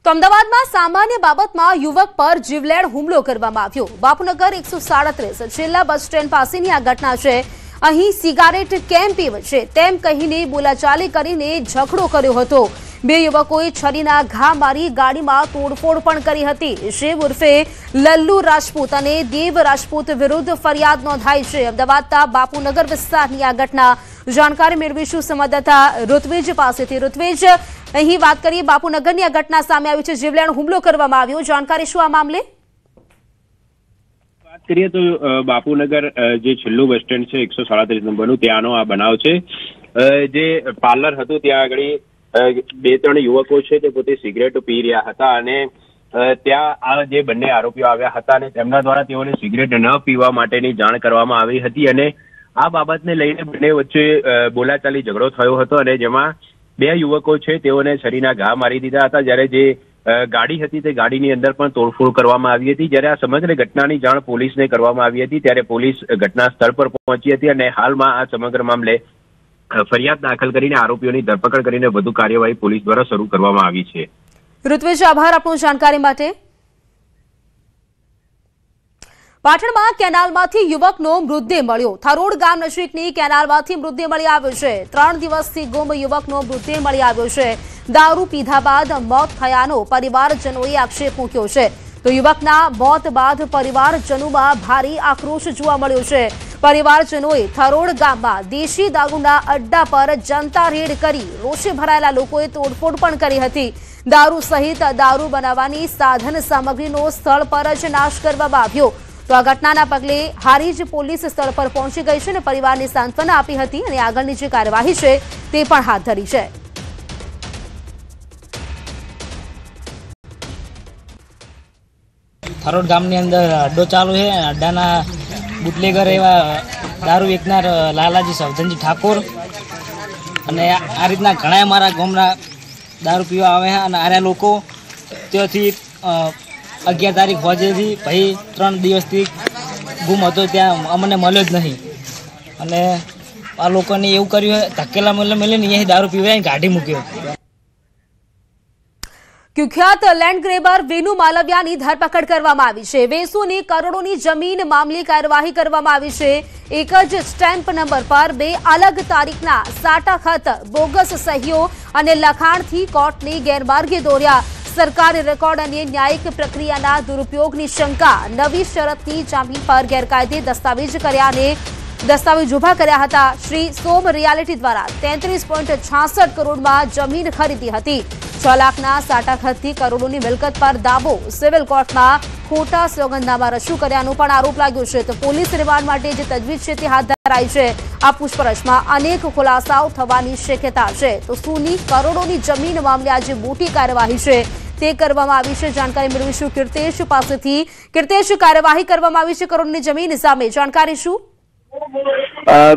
તો અમદાવાદમાં સામાન્ય બાબતમાં યુવક પર જીવલેણ હુમલો કરવામાં આવ્યો। બાપુનગર 137 છેલ્લા બસ સ્ટેન્ડ પાસેની આ ઘટના છે। અહીં સિગારેટ કેમ પીવે છે તેમ કહીને બોલાચાલી કરીને ઝઘડો કર્યો હતો। બે યુવકોએ છરીના ઘા મારી ગાડીમાં તોડફોડ પણ કરી હતી। શિવ ઉર્ફે લલ્લુ રાજપૂત અને દેવ રાજપૂત વિરુદ્ધ ફરિયાદ નોંધાઈ છે। અમદાવાદના બાપુનગર વિસ્તારની આ ઘટના जानकारी मेळवीशुं संवाददाता ऋत्विज पासेथी। ऋत्विज, અહીં વાત કરીએ બાપુનગરની આ ઘટના સામે આવી છે, જીવલેણ હુમલો કરવામાં આવ્યો, જાણકારી શું આ મામલે? વાત કરીએ તો બાપુનગર જે છેલ્લું બસ સ્ટેન્ડ છે 137 નંબરનું, ત્યાંનો આ બનાવ છે। જે પાર્લર હતું ત્યાં આગળ બે ત્રણ યુવકો છે તે પોતે સિગરેટ પી રહ્યા હતા અને ત્યાં આ જે બંને આરોપીઓ આવ્યા હતા અને તેમના દ્વારા તેઓને સિગરેટ ન પીવા માટેની જાણ કરવામાં આવી હતી અને આ બાબતને લઈને બંને વચ્ચે બોલાચાલી ઝઘડો થયો હતો અને જેમાં બે યુવકો છે તેઓને છરીના ઘા મારી દીધા હતા। જ્યારે જે ગાડી હતી તે ગાડીની અંદર પણ તોડફોડ કરવામાં આવી હતી। જ્યારે આ સમગ્ર ઘટનાની જાણ પોલીસને કરવામાં આવી હતી ત્યારે પોલીસ ઘટના સ્થળ પર પહોંચી હતી અને હાલમાં આ સમગ્ર મામલે ફરિયાદ દાખલ કરીને આરોપીઓની ધરપકડ કરીને વધુ કાર્યવાહી પોલીસ દ્વારા શરૂ કરવામાં આવી છે। ઋત્વિજ, આભાર આપની જાણકારી માટે। પાટણમાં કેનાલમાંથી યુવકનો મૃતદેહ મળ્યો। થરોડ ગામ નજીકની કેનાલમાંથી મૃતદેહ મળી આવ્યો છે। 3 દિવસથી ગુમ યુવકનો મૃતદેહ મળી આવ્યો છે। દારૂ પીધા બાદ મોત થયાનો પરિવારજનોએ આક્ષેપ મૂક્યો છે। તો યુવકના મોત બાદ પરિવારજનોમાં ભારે આક્રોશ જોવા મળ્યો છે। પરિવારજનોએ થરોડ ગામમાં દેશી દારૂના અડ્ડા પર જનતા રેડ કરી રોષે ભરાયેલા લોકોએ તોડફોડ પણ કરી હતી। દારૂ સહિત દારૂ બનાવવાની સાધન સામગ્રીનો સ્થળ પર જ નાશ કરવામાં આવ્યો। તો આ ઘટનાના પગલે હારીજ પોલીસ સ્થળ પર પહોંચી ગઈ છે અને પરિવારને સાંત્વના આપી હતી અને આગળની જે કાર્યવાહી છે તે પણ હાથ ધરી છે। થરોડ ગામની અંદર અડ્ડો ચાલુ છે। અડ્ડાના બુટલેગર એવા દારૂ વેચનાર લાલાજી સવજનજી ઠાકોર અને આ રીતના ઘણા અમારા ગામના દારૂ પીવા આવે છે અને આર્યા લોકો ત્યાંથી 11 તારીખ હોજેથી ભાઈ 3 દિવસથી ગુમ હતો, ત્યાં અમને મળ્યો જ નહીં અને આ લોકોને એવું કર્યું ધકેલા મળીને અહીંયાથી દારૂ પીવા કાઢી મૂક્યો। કુખ્યાત લેન્ડ ગ્રેબર વેનુ માલવિયાની ધરપકડ કરવામાં આવી છે। વેસુની કરોડોની જમીન મામલે કાર્યવાહી કરવામાં આવી છે। એક જ સ્ટેમ્પ નંબર પર 2 અલગ તારીખના સાટા ખત, બોગસ સહીઓ અને લખાણથી કોર્ટને ગેરમાર્ગે દોર્યા। સરકારી રેકોર્ડ અને ન્યાયિક પ્રક્રિયાના દુરુપયોગની શંકા। નવી શરતની જામીન પર ગેરકાયદે દસ્તાવેજ ઉભા કર્યા હતા। શ્રી સોમ રિયાલિટી દ્વારા 33.66 કરોડમાં જમીન ખરીદી હતી। 6 લાખના સાટા ખતથી કરોડોની મિલકત પર દાવો। સિવિલ કોર્ટમાં ખોટા સોગંદનામા રજૂ કર્યાનો પણ આરોપ લાગ્યો છે। તો પોલીસ રિમાન્ડ માટે જે તજવીજ છે તે હાથ ધરાઈ છે। આ પૂછપરછમાં અનેક ખુલાસાઓ થવાની શક્યતા છે। તો સોની કરોડોની જમીન મામલે આજે મોટી કાર્યવાહી છે તે કરવામાં આવી છે। જાણકારી મેળવીશું કીર્તેશ પાસેથી। કીર્તેશ, કાર્યવાહી કરવામાં આવી છે કરોડોની જમીન સામે, જાણકારી શું?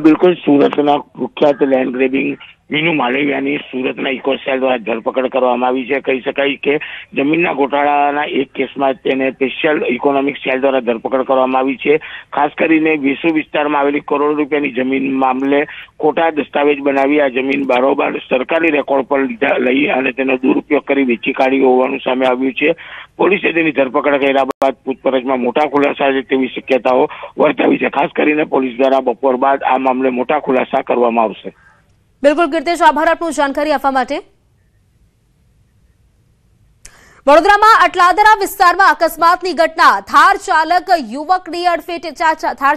બિલકુલ, સુરતના કુખ્યાત લેન્ડ ગ્રેબિંગ વેનુ માલવિયાની સુરતના ઇકો સેલ દ્વારા ધરપકડ કરવામાં આવી છે। કહી શકાય કે જમીનના ગોટાળાના એક કેસમાં તેને સ્પેશિયલ ઇકોનોમિક સેલ દ્વારા ધરપકડ કરવામાં આવી છે। ખાસ કરીને વેસુ વિસ્તારમાં આવેલી કરોડ રૂપિયાની જમીન મામલે ખોટા દસ્તાવેજ બનાવી આ જમીન બારોબાર સરકારી રેકોર્ડ પર લઈ અને તેનો દુરુપયોગ કરી વેચી કાઢી હોવાનું સામે આવ્યું છે। પોલીસે તેની ધરપકડ કર્યા બાદ પૂછપરછમાં મોટા ખુલાસા છે તેવી શક્યતાઓ વર્તાવી છે। ખાસ કરીને પોલીસ દ્વારા બપોર બાદ આ મામલે મોટા ખુલાસા કરવામાં આવશે। બિલકુલ કીર્તેશ, આભાર આપનો જાણકારી આપવા માટે। વડોદરામાં અટલાદરા વિસ્તારમાં અકસ્માતની ઘટના। થાર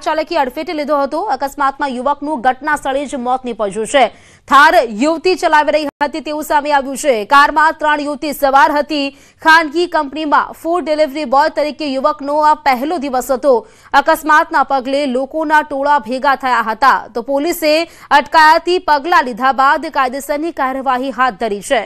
ચાલકે અડફેટે લીધો હતો। અકસ્માતમાં યુવકનું ઘટના સ્થળે જ મોત નીપજ્યું છે। થાર યુવતી ચલાવી રહી હતી તેવું સામે આવ્યું છે। કારમાં 3 યુવતી સવાર હતી। ખાનગી કંપનીમાં ફૂડ ડિલિવરી બોય તરીકે યુવકનો આ પહેલો દિવસ હતો। અકસ્માતના પગલે લોકોના ટોળા ભેગા થયા હતા। તો પોલીસે અટકાયતી પગલાં લીધા બાદ કાયદેસરની કાર્યવાહી હાથ ધરી છે।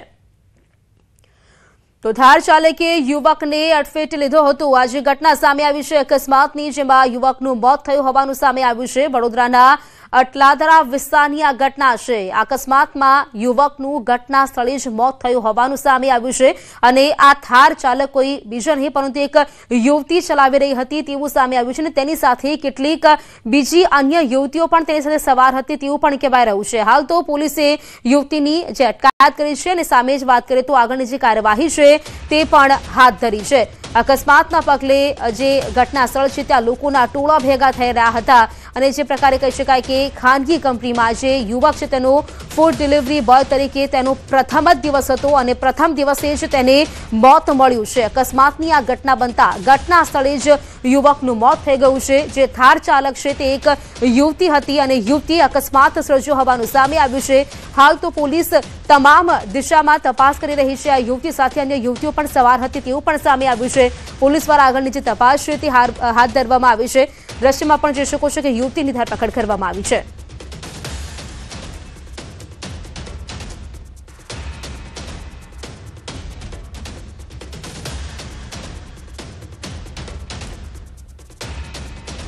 તો થાર ચાલકે યુવકને અડફેટે લીધો હતો। આજે ઘટના સામે આવી છે અકસ્માતની, જેમાં યુવકનું મોત થયું હોવાનું સામે આવ્યું છે। વડોદરાના અટલાદરા વિસ્તારની આ ઘટના છે। અકસ્માતમાં યુવકનું ઘટના સ્થળે જ મોત થયું હોવાનું સામે આવ્યું છે અને આ થાર ચાલક કોઈ બીજો નહીં પરંતુ એક યુવતી ચલાવી રહી હતી તેવું સામે આવ્યું છે અને તેની સાથે કેટલીક બીજી અન્ય યુવતીઓ પણ તેની સાથે સવાર હતી તેવું પણ કહેવાય રહ્યું છે। હાલ તો પોલીસે યુવતીની જે અટકાયત કરી છે અને સામે જ વાત કરીએ તો આગળની જે કાર્યવાહી છે તે પણ હાથ ધરી છે। અકસ્માતના પગલે જે ઘટના સ્થળ છે ત્યાં લોકોના ટોળા ભેગા થઈ રહ્યા હતા અને જે પ્રકારે કહી શકાય કે ખાનગી કંપનીમાં જે યુવક છે તેનો ફૂડ ડિલિવરી બોય તરીકે તેનો પ્રથમ જ દિવસ હતો અને પ્રથમ દિવસે જ તેને મોત મળ્યું છે। અકસ્માતની આ ઘટના બનતા ઘટના સ્થળે જ યુવકનું મોત થઈ ગયું છે। જે થાર ચાલક છે તે એક યુવતી હતી અને યુવતીએ અકસ્માત સર્જ્યો હોવાનું સામે આવ્યું છે। હાલ તો પોલીસ તમામ દિશામાં તપાસ કરી રહી છે। આ યુવતી સાથે અન્ય યુવતીઓ પણ સવાર હતી તેવું પણ સામે આવ્યું છે। પોલીસ દ્વારા આગળની જે તપાસ છે તે હાથ ધરવામાં આવી છે। દ્રશ્યમાં પણ જોઈ શકો છો કે યુવતીની ધરપકડ કરવામાં આવી છે।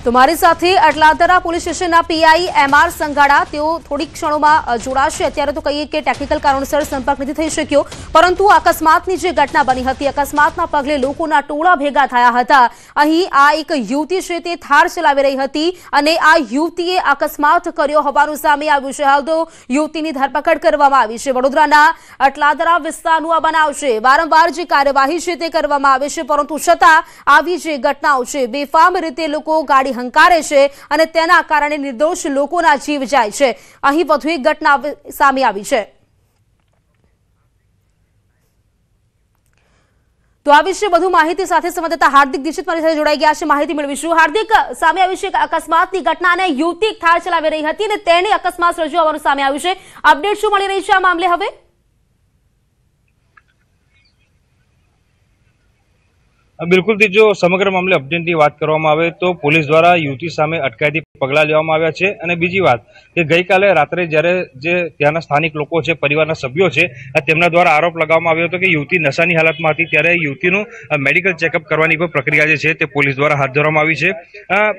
તો મારી સાથે અટલાદરા પોલીસ સ્ટેશનના પીઆઈ એમઆર સંઘાડા તેઓ થોડીક ક્ષણોમાં જોડાશે। અત્યારે તો કહીએ કે ટેકનિકલ કારણોસર સંપર્ક નથી થઈ શક્યો પરંતુ અકસ્માતની જે ઘટના બની હતી અકસ્માતના પગલે લોકોના ટોળા ભેગા થયા હતા। અહીં આ એક યુવતી છે તે થાર ચલાવી રહી હતી અને આ યુવતીએ અકસ્માત કર્યો હોવાનું સામે આવ્યું છે। હાલ તો યુવતીની ધરપકડ કરવામાં આવી છે। વડોદરાના અટલાદરા વિસ્તારનું આ બનાવ છે। વારંવાર જે કાર્યવાહી છે તે કરવામાં આવે છે પરંતુ છતાં આવી જે ઘટનાઓ છે બેફામ રીતે લોકો ગાડી હંકારે છે અને તેના કારણે નિર્દોષ લોકોના જીવ જાય છે। અહીં વધુ એક ઘટના સામે આવી છે। તો આ વિશે વધુ માહિતી સાથે સંવાદદાતા હાર્દિક દીક્ષિત મારી સાથે જોડાઈ ગયા છે। માહિતી મેળવીશું। હાર્દિક, સામે આવ્યું છે કે અકસ્માતની ઘટના અને યુવતી થાર ચલાવી રહી હતી અને તેને અકસ્માત સર્જ્યો હોવાનું સામે આવ્યું છે। અપડેટ શું મળી રહી છે આ મામલે હવે? બિલકુલ જો સમગ્ર મામલે અપડેટની વાત કરવામાં આવે તો પોલીસ દ્વારા યુવતી સામે અટકાયતી પગલાં લેવામાં આવ્યા છે। અને બીજી વાત કે ગઈકાલે રાત્રે જ્યારે જે ત્યાંના સ્થાનિક લોકો છે, પરિવારના સભ્યો છે, તેમના દ્વારા આરોપ લગાવવામાં આવ્યો હતો કે યુવતી નશાની હાલતમાં હતી ત્યારે યુવતીનું મેડિકલ ચેકઅપ કરવાની પણ પ્રક્રિયા જે છે તે પોલીસ દ્વારા હાથ ધરવામાં આવી છે।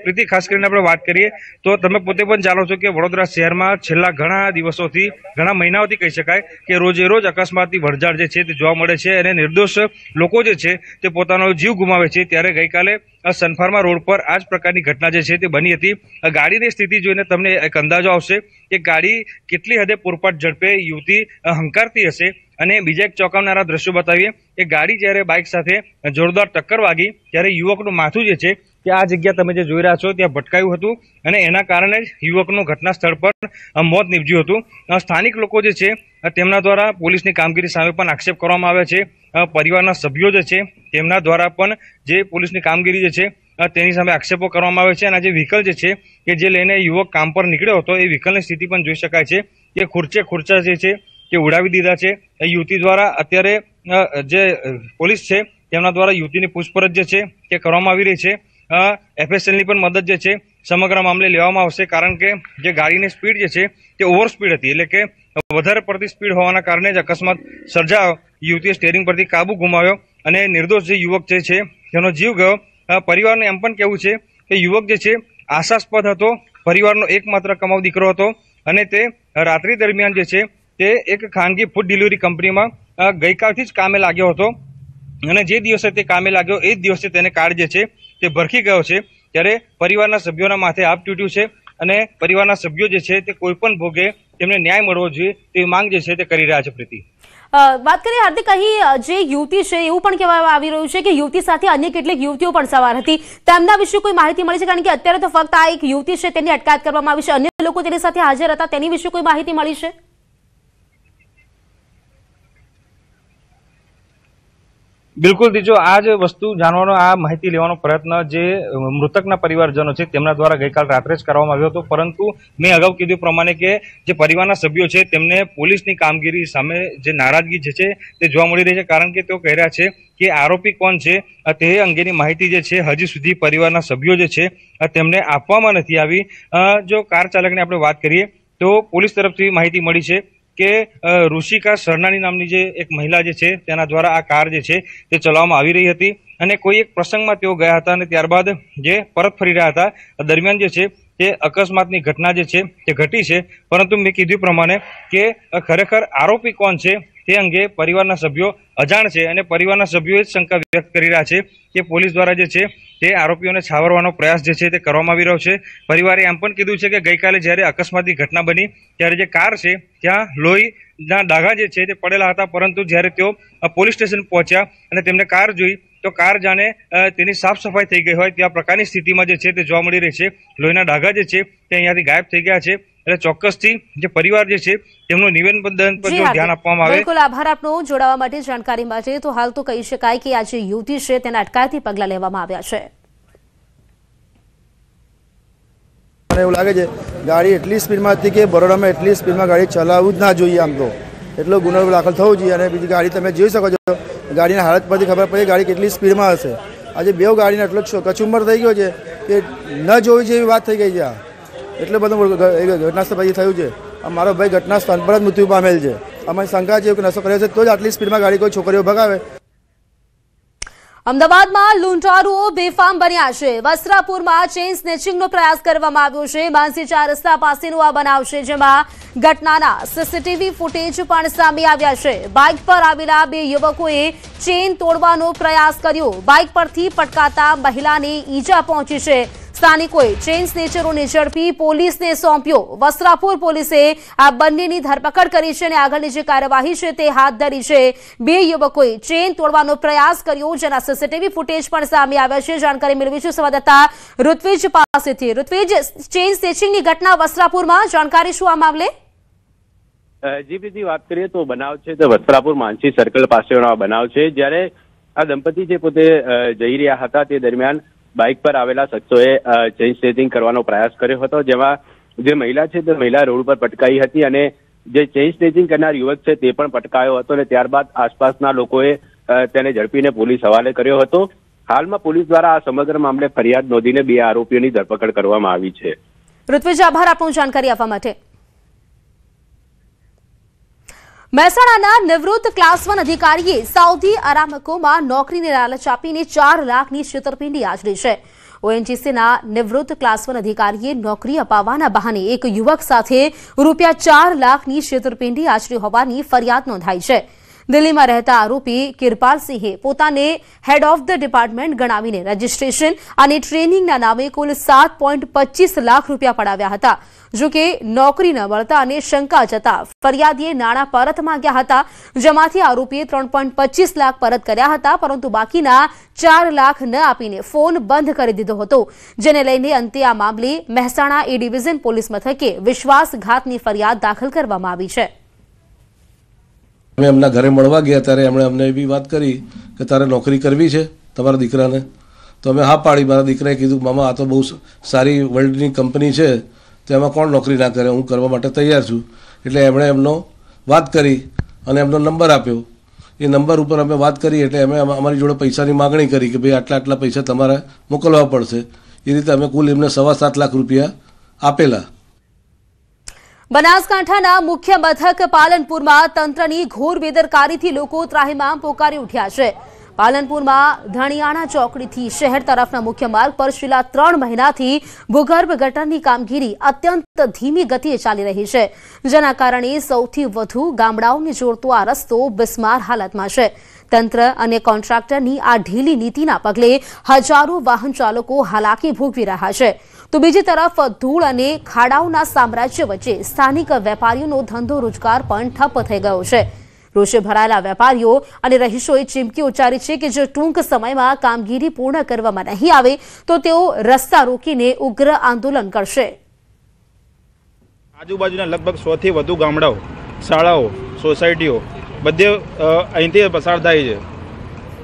પ્રીતિ, ખાસ કરીને આપણે વાત કરીએ તો તમે પોતે પણ જાણો છો કે વડોદરા શહેરમાં છેલ્લા ઘણા દિવસોથી, ઘણા મહિનાઓથી કહી શકાય કે રોજે રોજ અકસ્માતની વણઝાર જે છે તે જોવા મળે છે અને નિર્દોષ લોકો જે છે તે પોતાનો જીવ ગુમાવે છે। ત્યારે ગઈકાલે સનફાર્મા રોડ પર આ જ પ્રકારની ઘટના જે છે તે બની હતી। ગાડીની સ્થિતિ જોઈને તમને એક અંદાજો આવશે કે ગાડી કેટલી હદે પૂરપાટ ઝડપે યુવતી હંકારતી હશે। અને બીજા એક ચોંકાવનારા દ્રશ્યો બતાવીએ કે ગાડી જ્યારે બાઇક સાથે જોરદાર ટક્કર વાગી ત્યારે યુવકનું માથું જે છે કે આ જગ્યા તમે જે જોઈ રહ્યા છો ત્યાં ભટકાયું હતું અને એના કારણે જ યુવકનું ઘટના સ્થળ પર મોત નીપજ્યું હતું। સ્થાનિક લોકો જે છે તેમના દ્વારા પોલીસની કામગીરી સામે પણ આક્ષેપ કરવામાં આવ્યા છે। પરિવારના સભ્યો જે છે તેમના દ્વારા પણ જે પોલીસની કામગીરી જે છે તેની સામે આક્ષેપો કરવામાં આવે છે। અને આ જે વ્હીકલ જે છે કે જે લઈને યુવક કામ પર નીકળ્યો હતો એ વ્હીકલની સ્થિતિ પણ જોઈ શકાય છે કે ખુરચા જે છે તે ઉડાવી દીધા છે। યુવતી દ્વારા અત્યારે જે પોલીસ છે તેમના દ્વારા યુવતીની પૂછપરછ જે છે તે કરવામાં આવી રહી છે। FSLની પણ મદદ જે છે સમગ્ર મામલે લેવામાં આવશે કારણ કે જે ગાડીની સ્પીડ જે છે તે ઓવર સ્પીડ હતી, એટલે કે વધારે પડતી સ્પીડ હોવાના કારણે જ અકસ્માત સર્જાયો। યુવતીએ સ્ટીયરિંગ પરથી કાબુ ગુમાવ્યો અને નિર્દોષ જે યુવક જે છે તેનો જીવ ગયો। પરિવારનું એમ પણ કહેવું છે કે યુવક જે છે આશાસ્પદ હતો, પરિવારનો એકમાત્ર કમાવ દીકરો હતો અને તે રાત્રિ દરમિયાન જે છે તે એક ખાનગી ફૂડ ડિલિવરી કંપનીમાં ગઈકાલથી જ કામે લાગ્યો હતો અને જે દિવસે તે કામે લાગ્યો એ જ દિવસે તેને કાર્ડ જે છે તે ભરખી ગયો છે। ત્યારે પરિવારના સભ્યોના માથે આપ તૂટ્યું છે અને પરિવારના સભ્યો જે છે તે કોઈ પણ ભોગે તેમને ન્યાય મળવો જોઈએ તેવી માંગ જે છે તે કરી રહ્યા છે। પ્રીતિ, વાત કરીએ હાર્દિક, અહીં જે યુવતી છે એવું પણ કહેવામાં આવી રહ્યું છે કે યુવતી સાથે અન્ય કેટલીક યુવતીઓ પણ સવાર હતી, તેમના વિશે કોઈ માહિતી મળી છે? કારણ કે અત્યારે તો ફક્ત આ એક યુવતી છે તેની અટકાયત કરવામાં આવી છે, અન્ય લોકો તેની સાથે હાજર હતા તેની વિશે કોઈ માહિતી મળી છે? બિલકુલ જો આ જ વસ્તુ જાણવાનો, આ માહિતી લેવાનો પ્રયત્ન જે મૃતકના પરિવારજનો છે તેમના દ્વારા ગઈકાલ રાત્રે જ કરવામાં આવ્યો હતો। પરંતુ મેં અગાઉ કીધું પ્રમાણે કે જે પરિવારના સભ્યો છે તેમને પોલીસની કામગીરી સામે જે નારાજગી જે છે તે જોવા મળી રહી છે કારણ કે તેઓ કહી રહ્યા છે કે આરોપી કોણ છે તે અંગેની માહિતી જે છે હજી સુધી પરિવારના સભ્યો જે છે તેમને આપવામાં નથી આવી। જો કાર ચાલકની આપણે વાત કરીએ તો પોલીસ તરફથી માહિતી મળી છે કે ઋષિકા સરનાની નામની જે એક મહિલા જે છે તેના દ્વારા આ કાર જે છે તે ચલાવવામાં આવી રહી હતી અને કોઈ એક પ્રસંગમાં તેઓ ગયા હતા અને ત્યારબાદ જે પરત ફરી રહ્યા હતા દરમિયાન જે છે તે અકસ્માતની ઘટના જે છે તે ઘટી છે, પરંતુ મેં કીધું પ્રમાણે કે ખરેખર આરોપી કોણ છે તે અંગે પરિવારના સભ્યો અજાણ છે અને પરિવારના સભ્યોએ જ શંકા વ્યક્ત કરી રહ્યા છે કે પોલીસ દ્વારા જે છે તે આરોપીઓને છાવરવાનો પ્રયાસ જે છે તે કરવામાં આવી રહ્યો છે। પરિવારે એમ પણ કીધું છે કે ગઈકાલે જ્યારે અકસ્માતની ઘટના બની ત્યારે જે કાર છે ત્યાં લોહીના ડાઘા જે છે તે પડેલા હતા, પરંતુ જ્યારે તેઓ પોલીસ સ્ટેશન પહોંચ્યા અને તેમને કાર જોઈ તો કાર જાણે તેની સાફ સફાઈ થઈ ગઈ હોય ત્યાં પ્રકારની સ્થિતિમાં જે છે તે જોવા મળી રહી છે। લોહીના ડાઘા જે છે તે અહીંયાથી ગાયબ થઈ ગયા છે। એટલે ચોક્કસથી જે પરિવાર જે છે તેમનું નિવેદન પર જો ધ્યાન આપવામાં આવે। બિલકુલ આભાર આપનો જોડાવા માટે, જાણકારી માટે। તો હાલ તો કહી શકાય કે આ જે યુવતી છે તેના અટકાયતી પગલાં લેવામાં આવ્યા છે। મને એવું લાગે છે ગાડી એટલી સ્પીડમાં હતી કે બરોડામાં એટલી સ્પીડમાં ગાડી ચલાવવું જ ના જોઈએ, આમ તો એટલો ગુનો દાખલ થવો જોઈએ। અને બીજી ગાડી તમે જોઈ શકો છો, ગાડીના હાલત પરથી ખબર પડે ગાડી કેટલી સ્પીડમાં હશે। આજે બે ગાડીને એટલો કચુંબર થઈ ગયો છે કે ન જોવી જેવી વાત થઈ ગઈ છે। આ એટલું બધું ઘટના સ્થળ પછી થયું છે। મારો ભાઈ ઘટના સ્થળ પર જ મૃત્યુ પામેલ છે। અમારી શંકા છે કે નશો કર્યો છે તો જ આટલી સ્પીડમાં ગાડી કોઈ છોકરીઓ ભગાવે। અમદાવાદમાં લૂંટારુઓ બેફામ બન્યા છે। વસ્ત્રાપુરમાં ચેઇન સ્નેચિંગનો પ્રયાસ કરવામાં આવ્યો છે। માનસી 4 રસ્તા પાસેનો આ બનાવ છે, જેમાં ઘટનાના સીસીટીવી ફૂટેજ પણ સામે આવ્યા છે। બાઇક પર આવેલા બે યુવકોએ ચેઇન તોડવાનો પ્રયાસ કર્યો। બાઇક પરથી પટકાતા મહિલાને ઈજા પહોંચી છે। સ્થાનિકોએ ચેઇન સ્નેચરોને ઝડપી પોલીસને સોંપ્યો। વસ્ત્રાપુર પોલીસે આ બંનેની ધરપકડ કરી છે અને આગળની જે કાર્યવાહી છે તે હાથ ધરી છે। બે યુવકોએ ચેઇન તોડવાનો પ્રયાસ કર્યો, જેના સીસીટીવી ફૂટેજ પણ સામે આવ્યા છે। જાણકારી મેળવી છે સંવાદદાતા ઋત્વિજ પાસેથી। ઋત્વિજ, ચેઇન સ્નેચિંગની ઘટના વસ્ત્રાપુરમાં, જાણકારી શું આ મામલે? જી પ્રીતિ, વાત કરીએ તો બનાવ છે તો વસ્ત્રાપુર માનસી સર્કલ પાસેનો બનાવ છે, જ્યારે આ દંપતી જે પોતે જઈ રહ્યા હતા તે દરમિયાન બાઇક પર આવેલા શખ્સોએ ચેઇન સ્નેચિંગ કરવાનો પ્રયાસ કર્યો હતો, જેમાં જે મહિલા છે તે મહિલા રોડ પર પટકાઈ હતી અને જે ચેઇન સ્નેચિંગ કરનાર યુવક છે તે પણ પટકાયો હતો અને ત્યારબાદ આસપાસના લોકોએ તેને ઝડપીને પોલીસ હવાલે કર્યો હતો। હાલમાં પોલીસ દ્વારા આ સમગ્ર મામલે ફરિયાદ નોંધીને બે આરોપીઓની ધરપકડ કરવામાં આવી છે। ઋત્વિજ, આભાર આપનો જાણકારી આપવા માટે। મહેસાણાના નિવૃત્ત ક્લાસ 1 અધિકારીએ સાઉદી અરામકોમાં નોકરીની લાલચ આપીને 4 લાખની છેતરપિંડી આચરી છે। ઓએનજીસીના નિવૃત્ત ક્લાસ 1 અધિકારીએ નોકરી અપાવવાના બહાને એક યુવક સાથે રૂપિયા 4 લાખની છેતરપિંડી આચરી હોવાની ફરિયાદ નોંધાઈ છે। દિલ્હીમાં રહેતા આરોપી કિરપાલસિંહે પોતાને હેડ ઓફ ધ ડિપાર્ટમેન્ટ ગણાવીને રજીસ્ટ્રેશન અને ટ્રેનિંગના નામે કુલ 7.25 લાખ રૂપિયા પડાવ્યા હતા। જોકે નોકરી ન મળતા અને શંકા જતા ફરિયાદીએ નાણાં પરત માંગ્યા હતા, જેમાંથી આરોપીએ 3.25 લાખ પરત કર્યા હતા, પરંતુ બાકીના 4 લાખ ન આપીને ફોન બંધ કરી દીધો હતો, જેને લઈને અંતે આ મામલે મહેસાણા એ ડિવિઝન પોલીસ મથકે વિશ્વાસઘાતની ફરિયાદ દાખલ કરવામાં આવી છે। અમે એમના ઘરે મળવા ગયા ત્યારે એમણે અમને એવી વાત કરી કે તારે નોકરી કરવી છે તમારા દીકરાને? તો અમે હા પાડી। મારા દીકરાએ કીધું મામા આ તો બહુ સારી વર્લ્ડની કંપની છે, તો એમાં કોણ નોકરી ના કરે, હું કરવા માટે તૈયાર છું। એટલે એમણે એમનો વાત કરી અને એમનો નંબર આપ્યો। એ નંબર ઉપર અમે વાત કરી એટલે અમે અમારી જોડે પૈસાની માગણી કરી કે ભાઈ આટલા પૈસા તમારે મોકલવા પડશે। એ રીતે અમે કુલ એમને 7.25 લાખ રૂપિયા આપેલા। બનાસકાંઠાના મુખ્ય મથક પાલનપુરમાં તંત્રની ઘોર બેદરકારીથી લોકો ત્રાહિમામ પોકારી ઉઠ્યા છે। પાલનપુરમાં ધણિયાણા ચોકડીથી શહેર તરફના મુખ્ય માર્ગ પર છેલ્લા 3 મહિનાથી ભૂગર્ભ ગટરની કામગીરી અત્યંત ધીમી ગતિએ ચાલી રહી છે, જેના કારણે સૌથી વધુ ગામડાઓને જોડતો આ રસ્તો બિસ્માર હાલતમાં છે। તંત્ર અને કોન્ટ્રાક્ટરની આ ઢીલી નીતિના પગલે હજારો વાહન ચાલકો હાલાકી ભોગવી રહ્યા છે, તો બીજી તરફ ધૂળ અને ખાડાઓના સામ્રાજ્ય વચ્ચે સ્થાનિક વેપારીઓનો ધંધો રોજગાર પણ ઠપ થઈ ગયો છે। રોષે ભરાયેલા વેપારીઓ અને રહીશોએ ચીમકી ઉચ્ચારી છે કે જો ટૂંક સમયમાં કામગીરી પૂર્ણ કરવામાં નહીં આવે તો તેઓ રસ્તા રોકીને ઉગ્ર આંદોલન કરશે। આજુબાજુના લગભગ 100 થી વધુ ગામડાઓ, શાળાઓ, સોસાયટીઓ બધે અહીંથી પસાર થાય છે।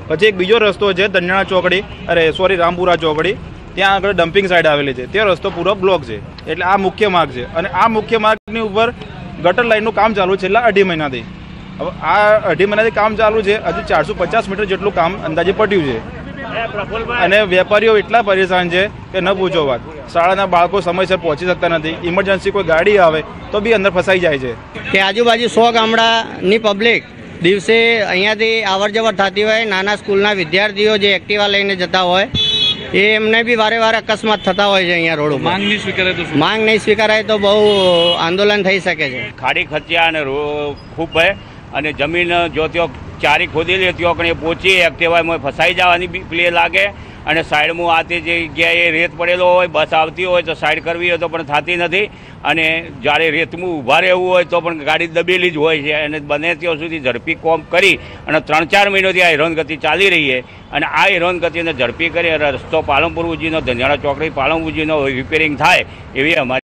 પછી એક બીજો રસ્તો છે ધણિયાણા ચોકડી, રામપુરા ચોકડી, ત્યાં આગળ ડમ્પિંગ સાઇડ આવેલી છે, તે રસ્તો પૂરો બ્લોક છે। એટલે આ મુખ્ય માર્ગ છે અને આ મુખ્ય માર્ગની ઉપર ગટર લાઇનનું કામ ચાલુ છે છેલ્લા 2.5 મહિનાથી। હવે આ 2.5 મહિનાથી કામ ચાલુ છે, હજુ 450 મીટર જેટલું કામ અંદાજે પટ્યું છે અને વેપારીઓ એટલા પરેશાન છે કે ન પૂછો વાત। શાળાના બાળકો સમયસર પહોંચી શકતા નથી, ઇમરજન્સી કોઈ ગાડી આવે તો બી અંદર ફસાઈ જાય છે। કે આજુબાજુ 100 ગામડાની પબ્લિક દિવસે અહીંયાથી આવર જવર થતી હોય, નાના સ્કૂલના વિદ્યાર્થીઓ જે એક્ટિવા લઈને જતા હોય એ એમને બી વારે વારે અકસ્માત થતા હોય છે અહીંયા રોડ ઉપર. માંગ નહીં સ્વીકારાય તો માંગ નહીં સ્વીકારાય તો બહુ આંદોલન થઈ શકે છે. ખાડી ખચ્યા અને ખૂબ ભય અને જમીન જો ત્યાં ચારી ખોદી લે ત્યાં કણે પહોંચી એક્ટિવામાં ફસાઈ જવાની પેલી લાગે અને સાઈડમાં આ તે જગ્યાએ રેત પડેલો હોય બસ આવતી હોય તો સાઈડ કરવી હોય તો પણ થતી નથી અને જ્યારે રેતમાં ઊભા રહેવું હોય તો પણ ગાડી દબેલી જ હોય છે અને બને ત્યાં સુધી ઝડપી કોમ કરી અને 3-4 મહિનાથી આ હેરાનગતિ ચાલી રહી છે અને આ હેરાનગતિને ઝડપી કરી રસ્તો પાલનપુર ઉજીનો ધંજાણા ચોકડી પાલનપુર ઉજીનો રિપેરિંગ થાય એવી અમારી